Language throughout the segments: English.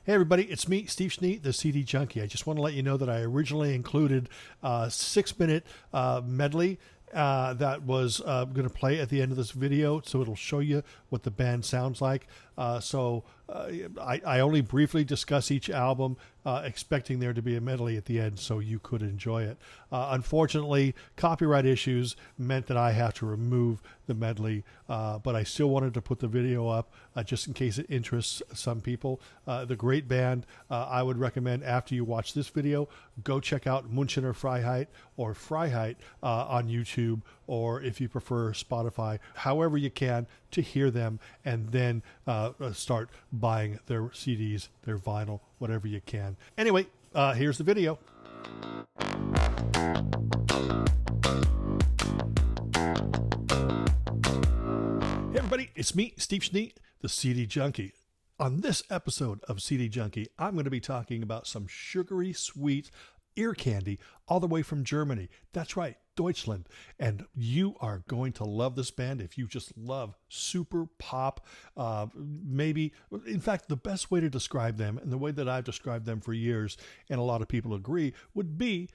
Hey everybody, it's me, Steve Schnee, the CD Junkie. I just want to let you know that I originally included a 6-minute medley that was going to play at the end of this video, so it'll show you what the band sounds like. I only briefly discuss each album, expecting there to be a medley at the end so you could enjoy it. Unfortunately, copyright issues meant that I have to remove the medley, but I still wanted to put the video up just in case it interests some people. The great band, I would recommend after you watch this video, go check out MÜNCHENER FREIHEIT or Freiheit on YouTube, or if you prefer Spotify, however you can, to hear them, and then start buying their CDs, their vinyl, whatever you can. Anyway, here's the video. Hey everybody, it's me, Steve Schnee, the CD Junkie. On this episode of CD Junkie, I'm going to be talking about some sugary sweet ear candy all the way from Germany. That's right, Deutschland. And you are going to love this band if you just love super pop. Maybe, in fact, the best way to describe them, and the way that I've described them for years, and a lot of people agree, would be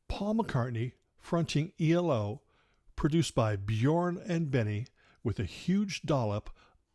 Paul McCartney fronting ELO, produced by Bjorn and Benny, with a huge dollop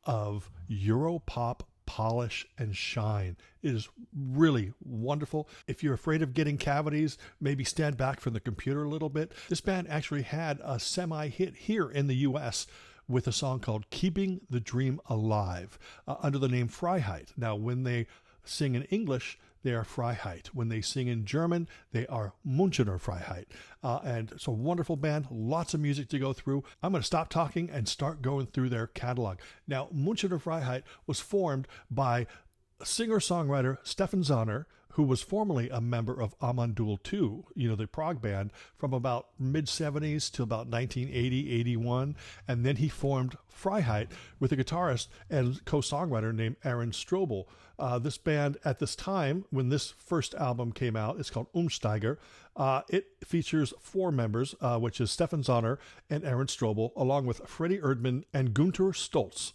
of Europop polish and shine. It is really wonderful. If you're afraid of getting cavities, maybe stand back from the computer a little bit. This band actually had a semi-hit here in the US with a song called Keeping the Dream Alive under the name Freiheit. Now, when they sing in English, they are Freiheit. When they sing in German, they are Münchener Freiheit. And it's a wonderful band, lots of music to go through. I'm going to stop talking and start going through their catalog. Now, Münchener Freiheit was formed by singer-songwriter Stefan Zahner, who was formerly a member of Amandul 2, the prog band, from about mid-70s to about 1980, 81. And then he formed Freiheit with a guitarist and co-songwriter named Aaron Strobel. This band, at this time, when this first album came out, it's called Umsteiger. It features 4 members, which is Stefan Zahner and Aaron Strobel, along with Freddie Erdmann and Günther Stolz.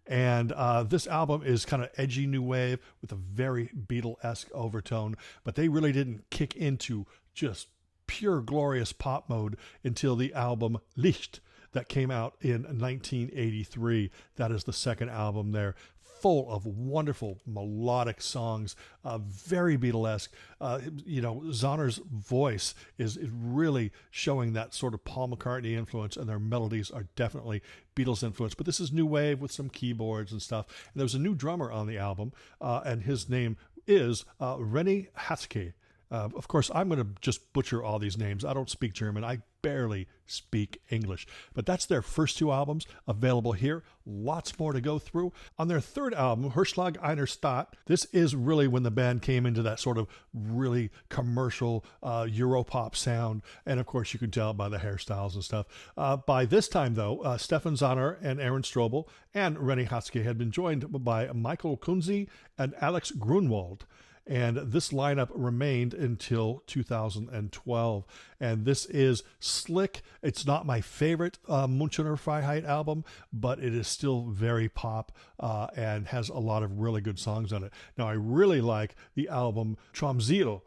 And this album is kind of edgy new wave with a very Beatle-esque overtone, but they really didn't kick into just pure glorious pop mode until the album Licht that came out in 1983. That is the second album there, full of wonderful melodic songs, very Beatlesque. Zahner's voice is really showing that sort of Paul McCartney influence, and their melodies are definitely Beatles influence. But this is new wave with some keyboards and stuff. And there's a new drummer on the album, and his name is René Hatzke. Of course, I'm going to just butcher all these names. I don't speak German. I barely speak English. But that's their first 2 albums available here. Lots more to go through. On their third album, Herzschlag einer Stadt, this is really when the band came into that sort of really commercial Europop sound. And of course, you can tell by the hairstyles and stuff. By this time, though, Stefan Zahner and Aaron Strobel and René Hatzke had been joined by Michael Kunze and Alex Grunwald. And this lineup remained until 2012. And this is slick. It's not my favorite Münchener Freiheit album, but it is still very pop and has a lot of really good songs on it. Now, I really like the album Traumziel,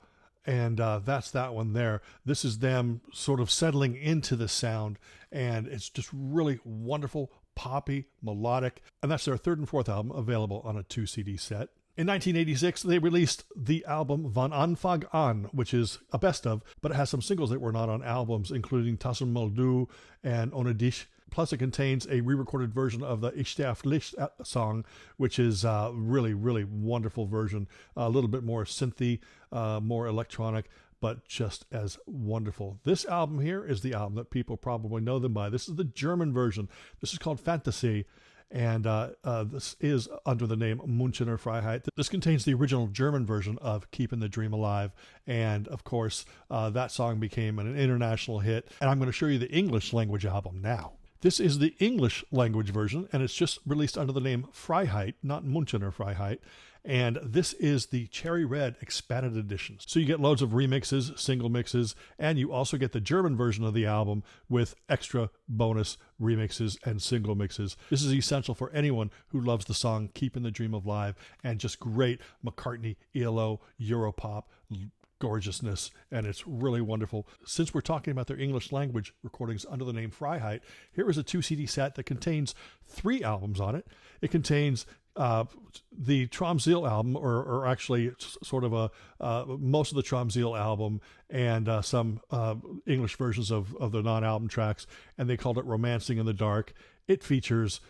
and that's that one there. This is them sort of settling into the sound, and it's just really wonderful, poppy, melodic. And that's their third and fourth album, available on a 2-CD set. In 1986, they released the album Von Anfang an, which is a best of, but it has some singles that were not on albums, including Tassen mal du and Ohne dich. Plus, it contains a re-recorded version of the Ich stehe auf Licht song, which is a really, really wonderful version. A little bit more synthy, more electronic, but just as wonderful. This album here is the album that people probably know them by. This is the German version. This is called Fantasy. And this is under the name Münchener Freiheit. This contains the original German version of Keeping the Dream Alive. And, of course, that song became an international hit. And I'm going to show you the English language album now. This is the English language version, and it's just released under the name Freiheit, not Münchener Freiheit. And this is the Cherry Red Expanded Edition. So you get loads of remixes, single mixes, and you also get the German version of the album with extra bonus remixes and single mixes. This is essential for anyone who loves the song Keeping the Dream Alive and just great McCartney, ELO, Europop gorgeousness, and it's really wonderful. Since we're talking about their English language recordings under the name Freiheit, here is a 2 CD set that contains 3 albums on it. It contains the Tromsø album, or actually sort of most of the Tromsø album, and some English versions of the non-album tracks, and they called it Romancing in the Dark. It features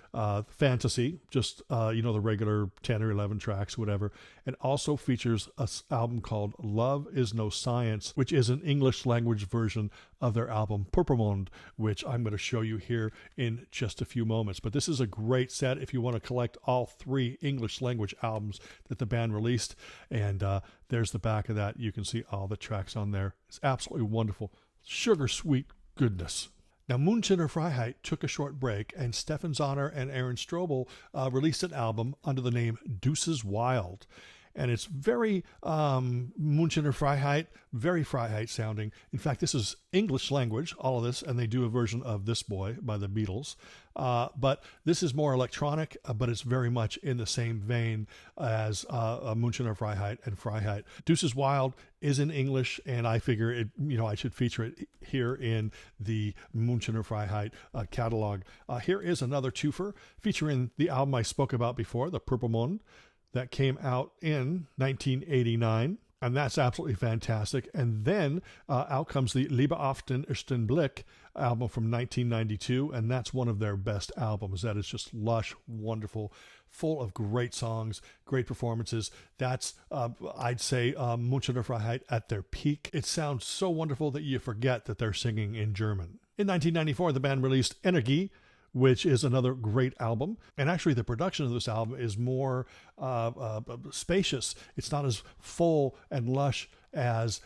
fantasy, just the regular 10 or 11 tracks, whatever, and also features an album called Love Is No Science, which is an English language version of their album Purpermond, which I'm going to show you here in just a few moments. But this is a great set if you want to collect all 3 English language albums that the band released. And there's the back of that. You can see all the tracks on there. It's absolutely wonderful. Sugar sweet goodness. Now, MÜNCHENER FREIHEIT took a short break, and Stefan Zahner and Aaron Strobel released an album under the name Deuces Wild. And it's very MÜNCHENER FREIHEIT, very Freiheit sounding. In fact, this is English language, all of this, and they do a version of This Boy by the Beatles. But this is more electronic, but it's very much in the same vein as MÜNCHENER FREIHEIT and Freiheit. Deuces Wild is in English, and I figure I should feature it here in the MÜNCHENER FREIHEIT catalog. Here is another twofer featuring the album I spoke about before, the Purpermond, that came out in 1989, and that's absolutely fantastic. And then out comes the Liebe auf den ersten Blick album from 1992, and that's one of their best albums. That is just lush, wonderful, full of great songs, great performances. That's, I'd say, MÜNCHENER FREIHEIT at their peak. It sounds so wonderful that you forget that they're singing in German. In 1994, the band released Energie, which is another great album. And actually, the production of this album is more spacious. It's not as full and lush as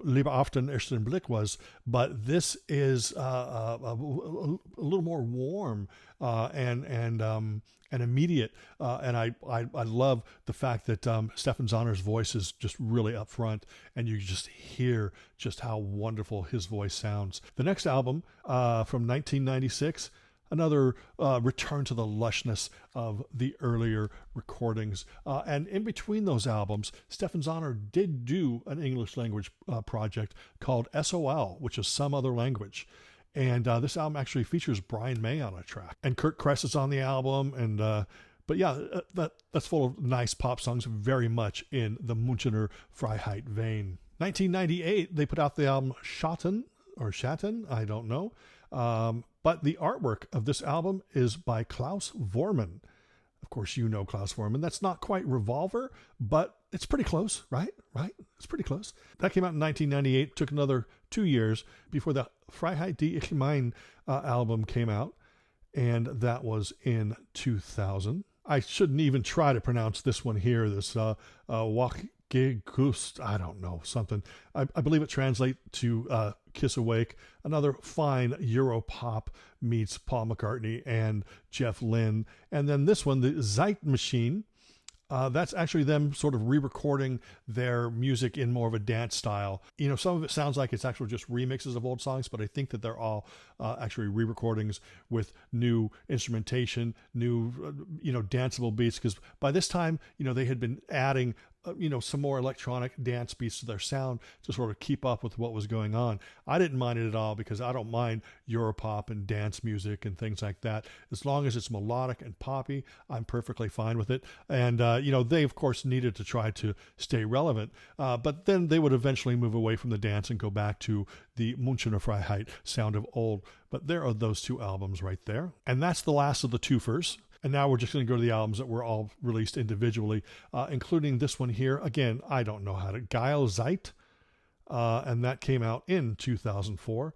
Liebe auf den ersten Blick was, but this is a little more warm and immediate. And I love the fact that Stefan Zahner's voice is just really up front, and you just hear just how wonderful his voice sounds. The next album from 1996, another return to the lushness of the earlier recordings. And in between those albums, Stefan Zahner did do an English language project called SOL, which is Some Other Language. And this album actually features Brian May on a track. And Kurt Kress is on the album. And but yeah, that's full of nice pop songs, very much in the MÜNCHENER FREIHEIT vein. 1998, they put out the album Schatten, I don't know. But the artwork of this album is by Klaus Voormann. Of course, you know Klaus Voormann. That's not quite Revolver, but it's pretty close, right? It's pretty close. That came out in 1998. Took another 2 years before the Freiheit die ich meine album came out, and that was in 2000. I shouldn't even try to pronounce this one here, this Gust, I don't know, something. I believe it translates to Kiss Awake. Another fine Europop meets Paul McCartney and Jeff Lynne. And then this one, the Zeitmaschine. That's actually them sort of re-recording their music in more of a dance style. Some of it sounds like it's actually just remixes of old songs, but I think that they're all actually re-recordings with new instrumentation, new, danceable beats. Because by this time, they had been adding some more electronic dance beats to their sound to sort of keep up with what was going on. I didn't mind it at all because I don't mind Europop and dance music and things like that. As long as it's melodic and poppy, I'm perfectly fine with it. And, they, of course, needed to try to stay relevant. But then they would eventually move away from the dance and go back to the MÜNCHENER FREIHEIT sound of old. But there are those 2 albums right there. And that's the last of the twofers. And now we're just going to go to the albums that were all released individually, including this one here. Again, I don't know how to... Geil Zeit, and that came out in 2004.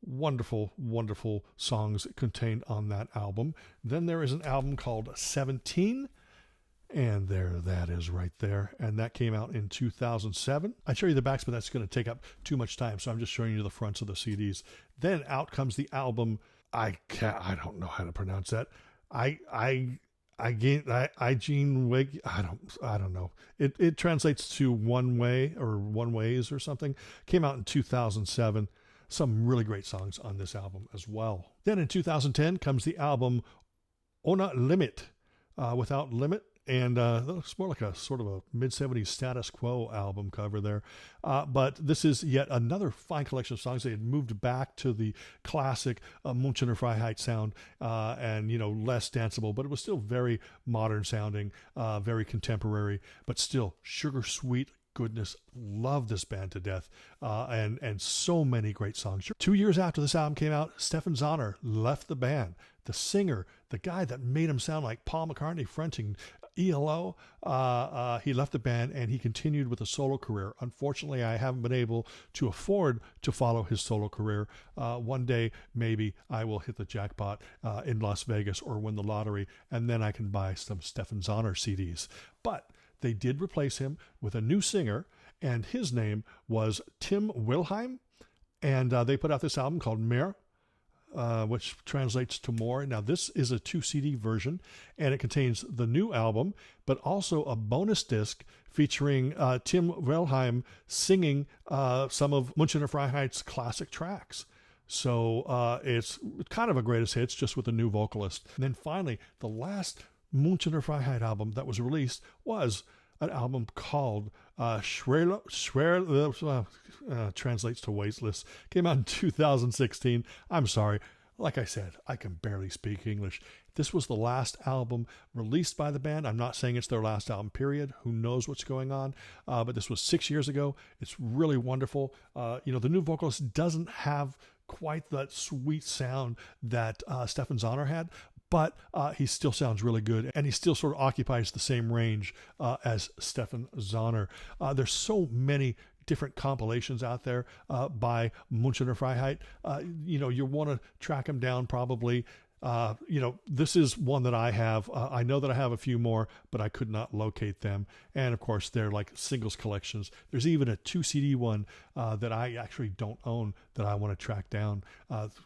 Wonderful, wonderful songs contained on that album. Then there is an album called 17, and there that is right there. And that came out in 2007. I'd show you the backs, but that's going to take up too much time, so I'm just showing you the fronts of the CDs. Then out comes the album... I don't know how to pronounce that. I Gene Wig. I don't know. It translates to one way or one ways or something. Came out in 2007. Some really great songs on this album as well. Then in 2010 comes the album Ona Limit, Without Limit. And it's more like a sort of a mid-70s status quo album cover there. But this is yet another fine collection of songs. They had moved back to the classic Münchener Freiheit sound and, less danceable, but it was still very modern sounding, very contemporary, but still sugar sweet goodness. Love this band to death, and so many great songs. 2 years after this album came out, Stefan Zahner left the band. The singer, the guy that made him sound like Paul McCartney fronting ELO, he left the band and he continued with a solo career. Unfortunately, I haven't been able to afford to follow his solo career. One day, maybe I will hit the jackpot in Las Vegas or win the lottery, and then I can buy some Stefan Zahner CDs. But they did replace him with a new singer, and his name was Tim Wilhelm, and they put out this album called Mehr, which translates to more. Now, this is a 2 CD version, and it contains the new album, but also a bonus disc featuring Tim Wilhelm singing some of Münchener Freiheit's classic tracks. So it's kind of a greatest hits, just with a new vocalist. And then finally, the last Münchener Freiheit album that was released was an album called translates to Wasteless. Came out in 2016. I'm sorry. Like I said, I can barely speak English. This was the last album released by the band. I'm not saying it's their last album, period. Who knows what's going on? But this was 6 years ago. It's really wonderful. The new vocalist doesn't have quite that sweet sound that Stefan Zahner had, but he still sounds really good, and he still sort of occupies the same range as Stefan Zahner. There's so many different compilations out there by Münchener Freiheit. You want to track them down probably. This is one that I have. I know that I have a few more, but I could not locate them. And of course, they're like singles collections. There's even a 2 CD one that I actually don't own that I want to track down.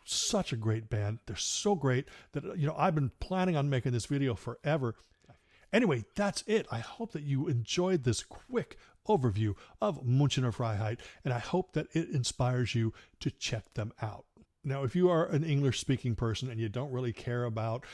Such a great band. They're so great that, I've been planning on making this video forever. Anyway, that's it. I hope that you enjoyed this quick overview of Münchener Freiheit, and I hope that it inspires you to check them out. Now, if you are an English-speaking person and you don't really care about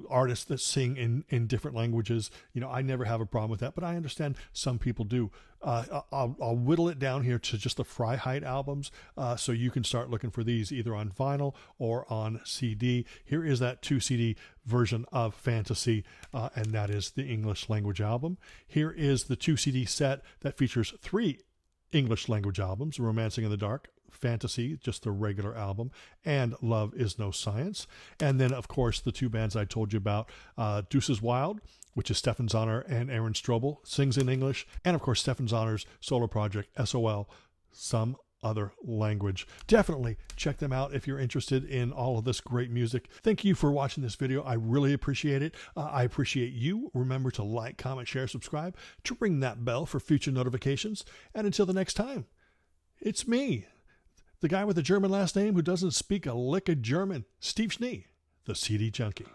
artists that sing in different languages, I never have a problem with that, but I understand some people do. I'll whittle it down here to just the Freiheit albums, so you can start looking for these either on vinyl or on CD. Here is that 2 CD version of Fantasy, and that is the English language album. Here is the 2 CD set that features 3 English language albums: Romancing in the Dark, Fantasy, just the regular album, and Love Is No Science. And then, of course, the 2 bands I told you about, Deuces Wild, which is Stefan Zahner and Aaron Strobel, sings in English, and of course Stefan Zahner's solo project, SOL, Some Other Language. Definitely check them out if you're interested in all of this great music. Thank you for watching this video. I really appreciate it. I appreciate you. Remember to like, comment, share, subscribe, to ring that bell for future notifications. And until the next time, it's me, the guy with the German last name who doesn't speak a lick of German, Steve Schnee, the CD Junkie.